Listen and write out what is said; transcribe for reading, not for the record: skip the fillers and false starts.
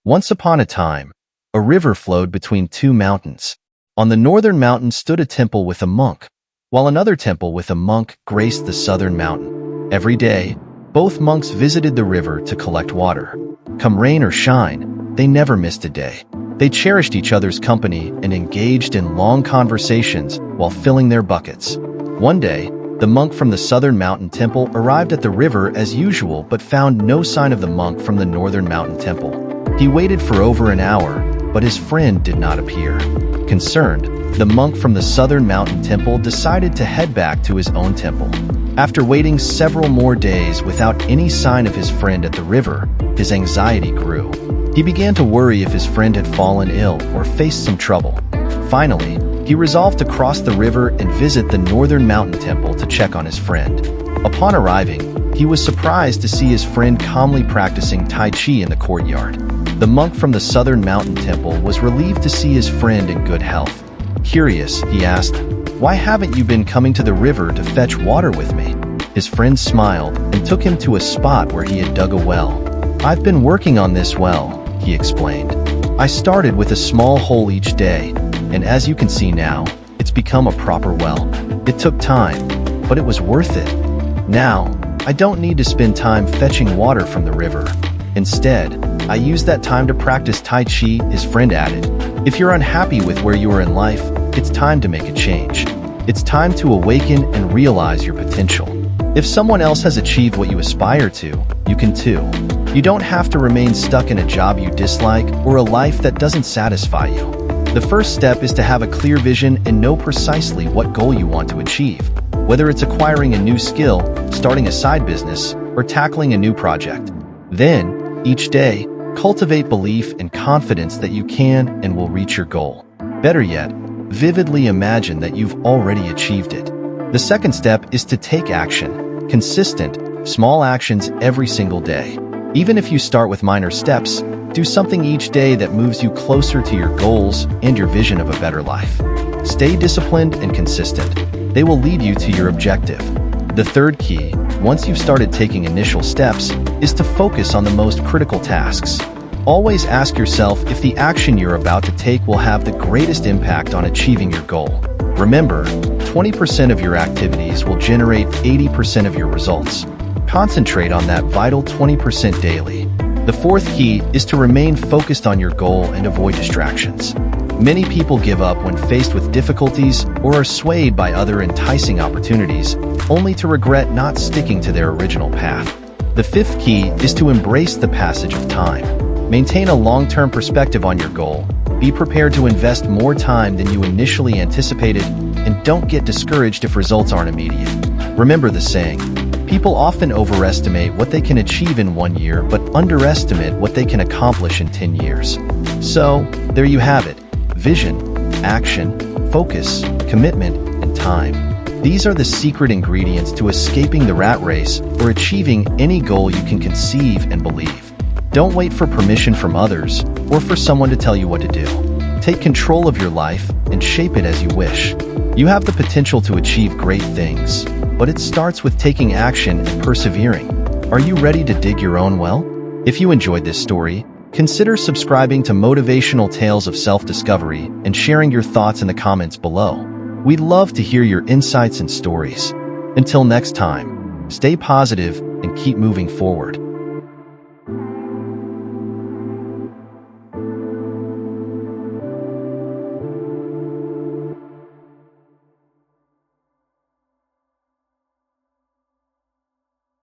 Once upon a time, a river flowed between two mountains. On the northern mountain stood a temple with a monk, while another temple with a monk graced the southern mountain. Every day, both monks visited the river to collect water. Come rain or shine, they never missed a day. They cherished each other's company and engaged in long conversations while filling their buckets. One day, the monk from the southern mountain temple arrived at the river as usual but found no sign of the monk from the northern mountain temple. He waited for over an hour, but his friend did not appear. Concerned, the monk from the southern mountain temple decided to head back to his own temple. After waiting several more days without any sign of his friend at the river, his anxiety grew. He began to worry if his friend had fallen ill or faced some trouble. Finally, he resolved to cross the river and visit the northern mountain temple to check on his friend. Upon arriving, he was surprised to see his friend calmly practicing Tai Chi in the courtyard. The monk from the southern mountain temple was relieved to see his friend in good health. Curious, he asked, "Why haven't you been coming to the river to fetch water with me?" His friend smiled and took him to a spot where he had dug a well. "I've been working on this well," he explained. "I started with a small hole each day, and as you can see now, it's become a proper well. It took time, but it was worth it. Now, I don't need to spend time fetching water from the river. Instead, I use that time to practice Tai Chi," his friend added. "If you're unhappy with where you are in life, it's time to make a change. It's time to awaken and realize your potential. If someone else has achieved what you aspire to, you can too. You don't have to remain stuck in a job you dislike or a life that doesn't satisfy you. The first step is to have a clear vision and know precisely what goal you want to achieve, whether it's acquiring a new skill, starting a side business, or tackling a new project. Then, each day, cultivate belief and confidence that you can and will reach your goal. Better yet, vividly imagine that you've already achieved it. The second step is to take action, consistent, small actions every single day. Even if you start with minor steps, do something each day that moves you closer to your goals and your vision of a better life. Stay disciplined and consistent. They will lead you to your objective. The third key, once you've started taking initial steps, is to focus on the most critical tasks. Always ask yourself if the action you're about to take will have the greatest impact on achieving your goal. Remember, 20% of your activities will generate 80% of your results. Concentrate on that vital 20% daily. The fourth key is to remain focused on your goal and avoid distractions. Many people give up when faced with difficulties or are swayed by other enticing opportunities, only to regret not sticking to their original path. The fifth key is to embrace the passage of time. Maintain a long-term perspective on your goal. Be prepared to invest more time than you initially anticipated, and don't get discouraged if results aren't immediate. Remember the saying, people often overestimate what they can achieve in 1 year but underestimate what they can accomplish in 10 years. So, there you have it. Vision, action, focus, commitment, and time. These are the secret ingredients to escaping the rat race or achieving any goal you can conceive and believe. Don't wait for permission from others or for someone to tell you what to do. Take control of your life and shape it as you wish. You have the potential to achieve great things, but it starts with taking action and persevering. Are you ready to dig your own well? If you enjoyed this story, consider subscribing to Motivational Tales of Self-Discovery and sharing your thoughts in the comments below. We'd love to hear your insights and stories. Until next time, stay positive and keep moving forward.